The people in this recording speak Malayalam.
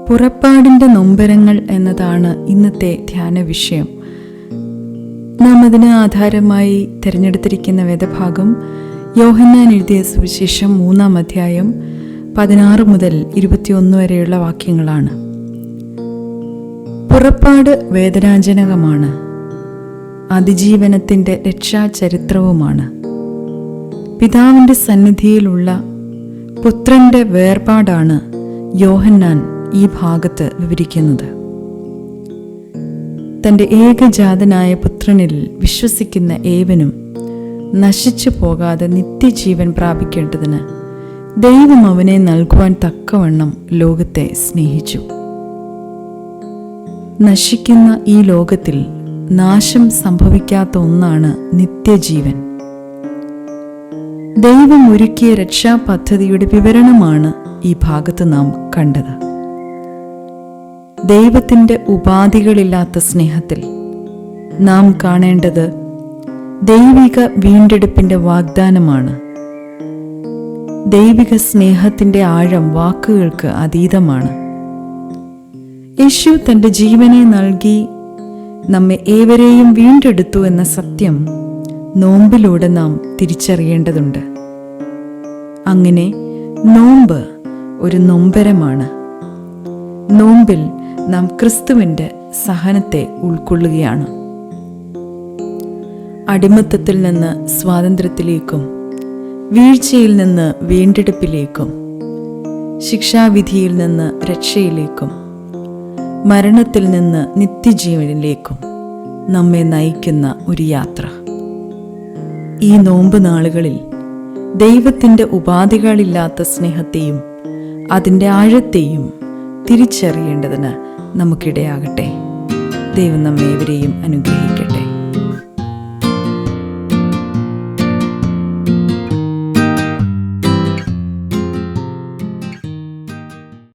പുറപ്പാടിൻ്റെ നൊമ്പരങ്ങൾ എന്നതാണ് ഇന്നത്തെ ധ്യാന വിഷയം. നാം അതിന് ആധാരമായി തിരഞ്ഞെടുത്തിരിക്കുന്ന വേദഭാഗം യോഹന്നാൻ എഴുതിയ സുവിശേഷം 3-ാം അധ്യായം 16 മുതൽ 21 വരെയുള്ള വാക്യങ്ങളാണ്. പുറപ്പാട് വേദനാജനകമാണ്, അതിജീവനത്തിൻ്റെ രക്ഷാചരിത്രവുമാണ്. പിതാവിൻ്റെ സന്നിധിയിലുള്ള പുത്രൻ്റെ വേർപാടാണ് യോഹന്നാൻ ഈ ഭാഗത്ത് വിവരിക്കുന്നത്. തൻ്റെ ഏകജാതനായ പുത്രനിൽ വിശ്വസിക്കുന്ന ഏവനും നശിച്ചു പോകാതെ നിത്യജീവൻ പ്രാപിക്കേണ്ടതിന് ദൈവം അവനെ നൽകുവാൻ തക്കവണ്ണം ലോകത്തെ സ്നേഹിച്ചു. നശിക്കുന്ന ഈ ലോകത്തിൽ നാശം സംഭവിക്കാത്ത ഒന്നാണ് നിത്യജീവൻ. ദൈവം ഒരുക്കിയ രക്ഷാപദ്ധതിയുടെ വിവരണമാണ് ഈ ഭാഗത്ത് നാം കണ്ടത്. ദൈവത്തിൻ്റെ ഉപാധികളില്ലാത്ത സ്നേഹത്തിൽ നാം കാണേണ്ടത് ദൈവിക വീണ്ടെടുപ്പിൻ്റെ വാഗ്ദാനമാണ്. ദൈവിക സ്നേഹത്തിൻ്റെ ആഴം വാക്കുകൾക്ക് അതീതമാണ്. യേശു തൻ്റെ ജീവനെ നൽകി നമ്മെ ഏവരെയും വീണ്ടെടുത്തു എന്ന സത്യം നോമ്പിലൂടെ നാം തിരിച്ചറിയേണ്ടതുണ്ട്. അങ്ങനെ നോമ്പ് ഒരു നൊമ്പരമാണ്. നോമ്പിൽ നാം ക്രിസ്തുവിൻ്റെ സഹനത്തെ ഉൾക്കൊള്ളുകയാണ്. അടിമത്തത്തിൽ നിന്ന് സ്വാതന്ത്ര്യത്തിലേക്കും വീഴ്ചയിൽ നിന്ന് വീണ്ടെടുപ്പിലേക്കും ശിക്ഷാവിധിയിൽ നിന്ന് രക്ഷയിലേക്കും മരണത്തിൽ നിന്ന് നിത്യജീവനിലേക്കും നമ്മെ നയിക്കുന്ന ഒരു യാത്ര. ഈ നോമ്പ് നാളുകളിൽ ദൈവത്തിൻ്റെ ഉപാധികളില്ലാത്ത സ്നേഹത്തെയും അതിൻ്റെ ആഴത്തെയും തിരിച്ചറിയേണ്ടതിന് നമുക്കിടയാകട്ടെ. ദൈവം നമ്മേവരെയും അനുഗ്രഹിക്കട്ടെ.